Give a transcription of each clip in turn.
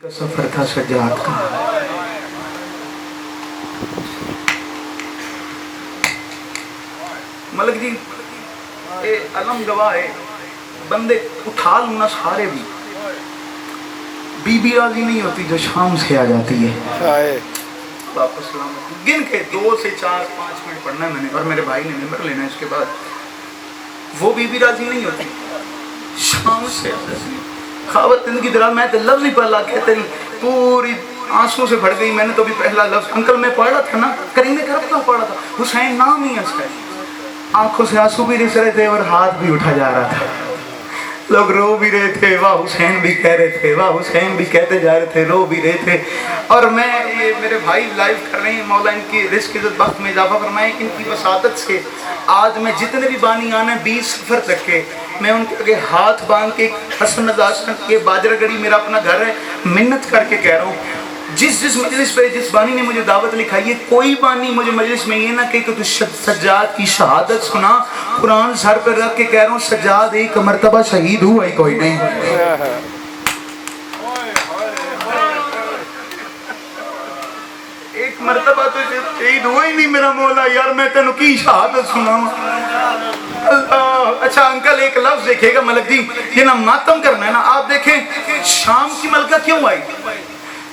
का सफर था सज्जाद का। मलिक जी ये अलम गवाह है, बंदे उठा लूँ ना सारे भी, बीबी राजी नहीं होती जो शाम से आ जाती है वापस सलामत गिन के 2 से 4-5 मिनट पढ़ना है मैंने, और मेरे भाई ने नंबर लेना है उसके बाद। वो बीबी राजी नहीं होती शाम से खावत जिंदगी दराज। मैं तो लफ्ज ही पढ़ा के तेरी पूरी आंसू से भर गई। मैंने तो भी पहला लफ्ज अंकल मैं पढ़ा था ना, करीमे करब का पढ़ा था, हुसैन नाम ही है उसका। आंखों से आंसू भी रिस रहे थे और हाथ भी उठा जा रहा था। लोग रो भी रहे थे, वाह हुसैन भी कह रहे थे, वाह हुसैन भी कहते जा रहे थे, रो भी रहे थे। और मैं ये मेरे भाई लाइव कर रहे हैं, मौला इनकी रिस्क इज़्ज़त वक्त में इजाफा फरमाए। इनकी वसादत से आज मैं जितने भी बानी आना 20 सफ़र तक के, मैं उनके आगे हाथ बांध के हसन नज़ासन के बाजरागढ़ी मेरा अपना घर है, मिन्नत करके कह रहा हूँ, जिस मजलिस पे जिस बानी ने मुझे दावत लिखाई है, कोई बानी मुझे मजलिस में ये ना कहे कि तू सज्जाद की शहादत सुना। कुरान सर पर रख के कह रहा हूँ, सज्जाद एक मर्तबा शहीद हुआ ही कोई नहीं। एक मर्तबा तो शहीद हुआ ही नहीं मेरा मौला यार, मैं तेन की शहादत सुनावा। अच्छा अंकल एक लफ्ज देखिएगा मलिक जी, ये ना मातम करना है ना। आप देखें शाम की मलका क्यों आई?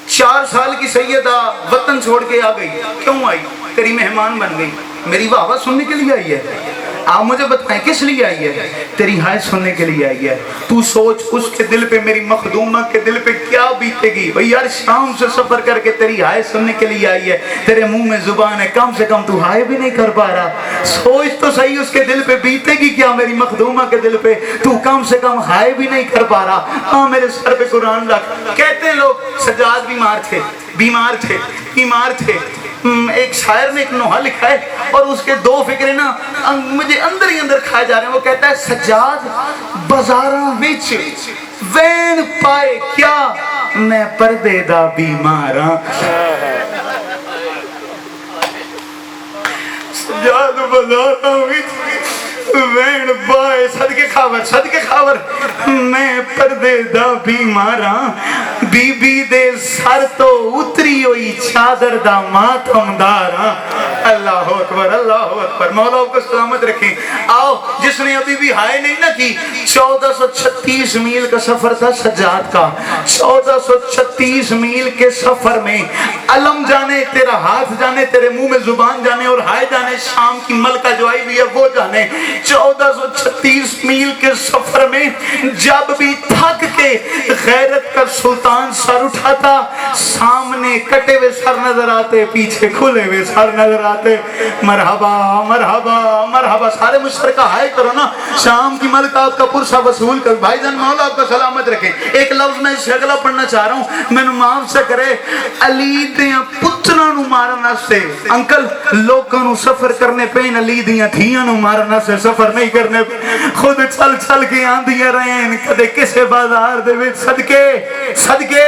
4 साल की सैयदा वतन छोड़ के आ गई, क्यों आई? तेरी मेहमान बन गई, मेरी वाह सुनने के लिए आई है। आप मुझे बताएं किस लिए आई है? तेरी हाय सुनने के लिए आई है। तू सोच उसके दिल पे, मेरी मखदूमा के दिल पे क्या बीतेगी। भाई यार शाम से सफर करके तेरी हाय सुनने के लिए आई है, तेरे मुंह में जुबान है, कम से कम तू हाय भी नहीं कर पा रहा। सोच तो सही उसके दिल पे बीतेगी क्या, मेरी मखदूमा के दिल पे तू कम से कम हाय भी नहीं कर पा रहा। हाँ मेरे सर पे कुरान रख। कहते लोग सज्जाद बीमार थे, बीमार थे, बीमार थे। एक शायर ने एक नोहा लिखा है और उसके 2 फिक्रे ना मुझे अंदर ही अंदर खाए जा रहे हैं। वो कहता है सज्जाद बाजारां विच वैन पाए क्या, मैं पर्दे दा बीमार हां। सज्जाद बाजारां विच वैन पाए, सदके खावर मैं पर्दे दा बीमार हां। बीबी दे सर तो उतरी हुई चादर दा मातमदार हां। अल्लाह अकबर, अल्लाह अकबर। मौला आपको सलामत रखें। आओ जिसने अभी भी हाय नहीं ना की, 1436 मील का सफर था सज्जाद का। 1436 मील के सफर में अलम जाने, तेरा हाथ जाने, तेरे मुंह में जुबान जाने, और हाय जाने शाम की मलका जो आई हुई है वो जाने। 1436 मील के सफर में जब भी थक के गैरत का सुल्तान सर उठाता, सामने कटे हुए सर नजर आते, पीछे खुले हुए सर नजर आते। मरहबा मरहबा मरहबा। सारे मुश्तरका हाय करो ना। शाम की मलका आपका पुरसा वसूल कर। भाईजान मौला आपको सलामत रखे। एक लफ्ज मैं इस अगला पढ़ना चाह रहा हूँ, मैंने माफ से करे। अली दे पुत्रा नु मारन वास्ते अंकल लोगों नु सफर करने पे, अली दियां धीयां नु मारन वास्ते सफर नहीं करने पे। खुद चल चल के आंदियां रहे कदे किसे बाजार दे विच। सदके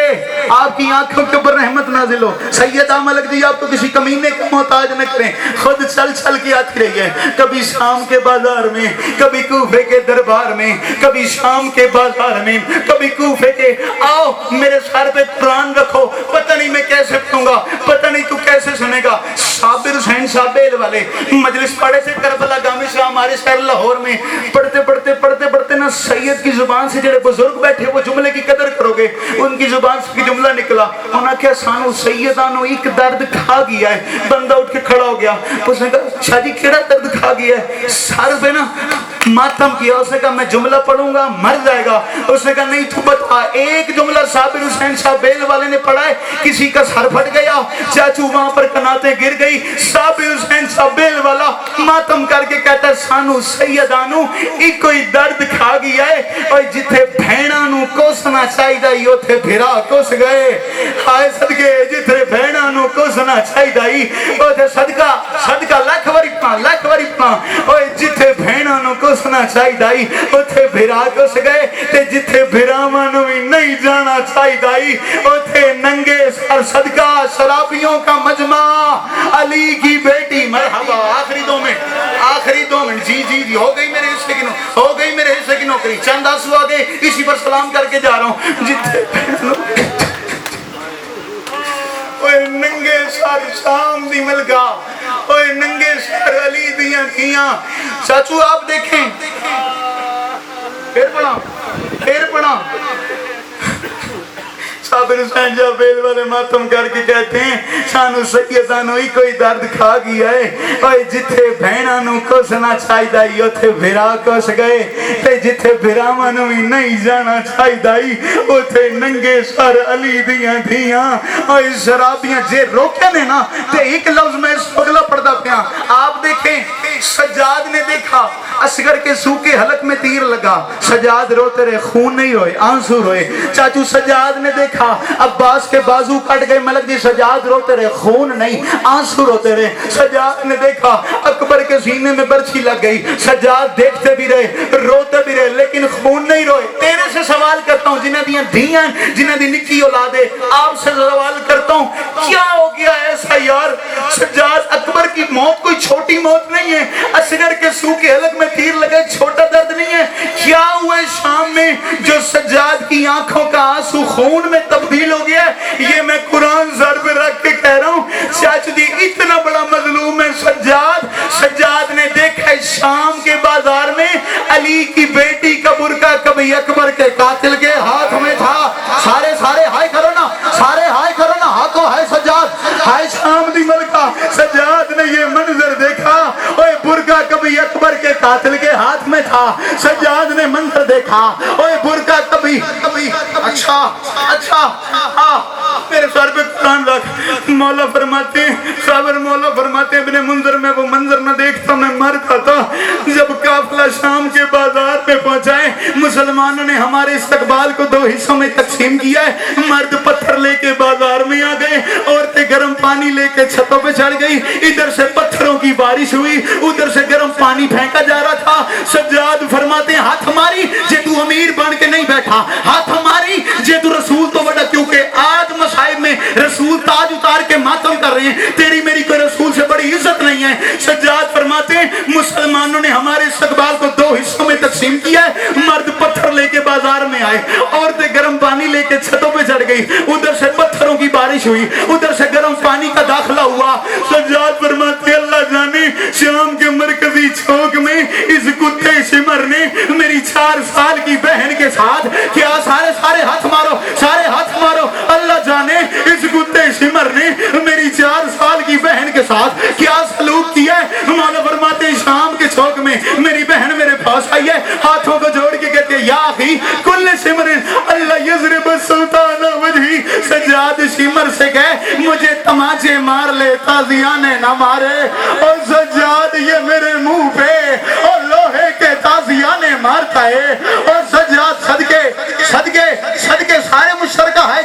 आपकी आंखों के ऊपर रहमत नाजिल हो। सैयदा मलिक जी आप तो किसी कमीने का मोहताज न करें, खुद चल चल के आती रही है। कभी शाम के बाजार में, कभी कूफे के दरबार में, कभी शाम के बाजार में, कभी कूफे के। आओ मेरे सर पे कुरान रखो, पता नहीं मैं कैसे पढ़ूंगा, पता नहीं तू कैसे सुनेगा। साबिर हुसैन साबेल वाले मजलिस पढ़े थे करबला गामी से हमारे शहर लाहौर में। पढ़ते पढ़ते ना सैयद की जुबान से जेडे बुजुर्ग बैठे वो जुमले की कदर करोगे। उनकी जुबान से जुमला निकला, उन्होंने क्या सानू सैयदा नु एक दर्द खा गया है। बंदा उठ के खड़ा हो गया, उसने कहा शादी केड़ा दर्द खा गया है? सर पे ना मातम किया। उसने कहा मैं जुमला पढ़ूंगा मर जाएगा। उसने कहा नहीं तू बता। एक जुमला साबिर हुसैन साबेल वाले ने पढ़ा है, किसी का सर फट गया, चाचू वहां पर कनाते गिर गई। साबिर हुसैन साबेल वाला मातम करके कहता है सानू सैयदा नु एक कोई दर्द खा गया है। और जिथे भैणा नु कोसना चाहिए उथे फिरा कोस गए। हाय सदके जिथे भैणा नु कोसना चाहिए उथे सदका लख वारी पा। ओए जिथे भैणा नु कोसना चाहिए उथे फिरा कोस गए, ते जिथे भरावां नु भी नहीं जाना चाहिए उथे नंगे सर। सदका शराबियों का मजमा अली की बेटी। मरहबा। आखिरी 2 मिनट जी हो गई मेरे हिस्से की, हो गई मेरे हिस्से की नौकरी। चंद आंसू आ गए, इसी पर सलाम करके जा रहा हूँ। जिथे سر شام دی ملکا اوے ننگے سر علی دیاں دھیاں چاچو آپ دیکھیں پھر پڑھا صابر حسین جابیل والے ماتم کر کے کہتے ہیں سانو سیدانو ہی کوئی درد کھا گیا ہے اوے جتھے بہنانو کسنا چاہی دائی اتھے بھرا کس گئے تے جتھے بھراوانو ہی نہیں جانا چاہی دائی اتھے ننگے سر علی دیاں دھیاں اوے شرابیاں جے روکے نے نا تے ایک لفظ میں سگلا پڑھدا پیا آپ دیکھیں سجاد نے دیکھا اصغر کے سوکے حلق میں تیر لگا سجاد روتے رہے خون نہیں روئے آنسو روئے چاچو سجاد نے دیکھا عباس کے بازو کٹ گئے ملک دی سجاد روتے رہے خون نہیں آنسو روتے رہے سجاد نے دیکھا اکبر کے سینے میں برچھی لگ گئی سجاد دیکھتے بھی رہے روتے بھی رہے لیکن خون نہیں روئے تیرے سے سوال کرتا ہوں جنہ دیاں دھیاں جنہ دی نکی اولادے آپ سے سوال کرتا ہوں کیا ہو گیا ایسا یار سجاد اکبر کی موت کوئی چھوٹی موت نہیں ہے اصغر کے سو کے حلق میں تیر لگے چھوٹا درد نہیں ہے کیا ہوا ہے شام میں جو سجاد کی آنکھوں کا آنسو خون میں تبدیل ہو گیا ہے یہ میں قرآن سر پہ رکھ کے کہہ رہا ہوں چاچو جی اتنا بڑا مظلوم ہے سجاد نے دیکھا شام کے بازار میں علی کی بیٹی کا برقع کبھی اکبر کے قاتل کے ہاتھ میں تھا سارے ہائے کرو نا ہاتھوں ہے سجاد ہائے شام دی ملکہ سجاد نے یہ منظر دیکھا اوے برقع کبھی اکبر کے قاتل کے ہاتھ میں تھا سجاد نے منظر دیکھا اوے برقع کبھی اچھا میرے سر پہ قرآن رکھ مولا فرماتے ہیں ابن منظر میں وہ منظر نہ دیکھتا میں مرتا تھا جب قافلہ شام کے بازار پہ پہنچائے مسلمانوں نے ہمارے استقبال کو 2 حصوں میں تقسیم کیا ہے مرد پتھر لے کے بازار میں آ گئے عورتیں گرم پانی لے کے چھتوں پہ چڑھ گئی ادھر سے پتھروں کی بارش ہوئی ادھر سے گرم پانی پھینکا جا رہا تھا سجاد فرماتے ہیں ہاتھ ہماری جے تو امیر بن کے نہیں بیٹھا ہاتھ ہماری جے تو رسول تو بڑا کیونکہ آج مصائب میں رسول تاج اتار کے ماتم کر رہے ہیں تیری میری کوئی رسول سے بڑی عزت نہیں ہے سجاد فرماتے ہیں مسلمانوں نے ہمارے استقبال کو 2 حصوں میں تقسیم کیا ہے مرد پتھر لے کے بازار میں آئے عورتیں گرم پانی لے کے چھتوں پہ چڑھ گئی ادھر سے پتھروں کی بارش ہوئی ادھر سے گرم پانی کا داخلہ ہوا سجاد فرماتے ہیں اللہ جانے شام کے مرکزی چوک میں اس کتے شمر نے میری 4 سال کی بہن کے ساتھ کیا سارے ہاتھ مارو اللہ جانے اس کتے شمر نے میری 4 سال کی بہن کے ساتھ کیا سلوک کیا ہے مولا فرماتے ہیں شام کے چوک میں میری بہن میرے پاس آئی ہے ہاتھوں کو جوڑ کے کہتے ہیں یا اخی کل شمر اللہ یضرب السلطان وجہی سجاد شمر سے کہے مجھے تماچے مار لے تازیانے نہ مارے اور سجاد یہ میرے منہ پہ اور لوہے کے تازیانے مارتا ہے اور سجاد صدقے سارے مشترکہ ہائے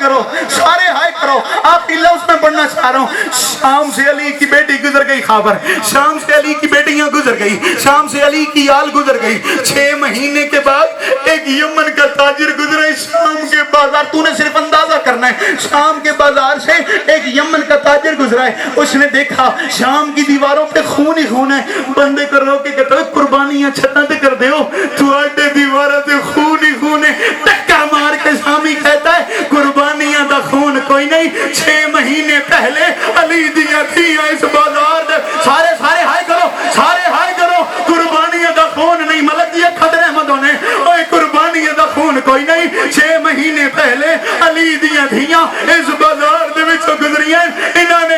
کرو آپ کی لفظ میں پڑھنا چاہ رہا ہوں شام سے علی کی بیٹی گزر گئی خابر شام سے علی کی بیٹیاں گزر گئی شام سے علی کی آل گزر گئی 6 مہینے کے بعد ایک یمن کا تاجر گزرے شام کے بازار تو نے صرف اندازہ کرنا ہے شام کے بازار سے ایک یمن کا تاجر گزرا ہے اس نے دیکھا شام کی دیواروں پہ خون ہی خون ہے بندے کر رو کے کہتا ہے قربانیاں چھتاں تے کر دیو تو آٹے دیوارہ تے خون ہی خون ہے ٹکر مار کے شامی کہتا ہے قربانیاں دا خون کوئی نہیں 6 مہینے پہلے علی دیا تھیاں اس بازار دے سارے ہائے کرو قربانیاں دا خون نہیں ملک دیا خدر احمدوں نے اوے قربانیاں دا خون کوئی نہیں 6 مہینے پہلے علی دیا تھیاں اس بازار دے وچوں گزریاں انہاں نے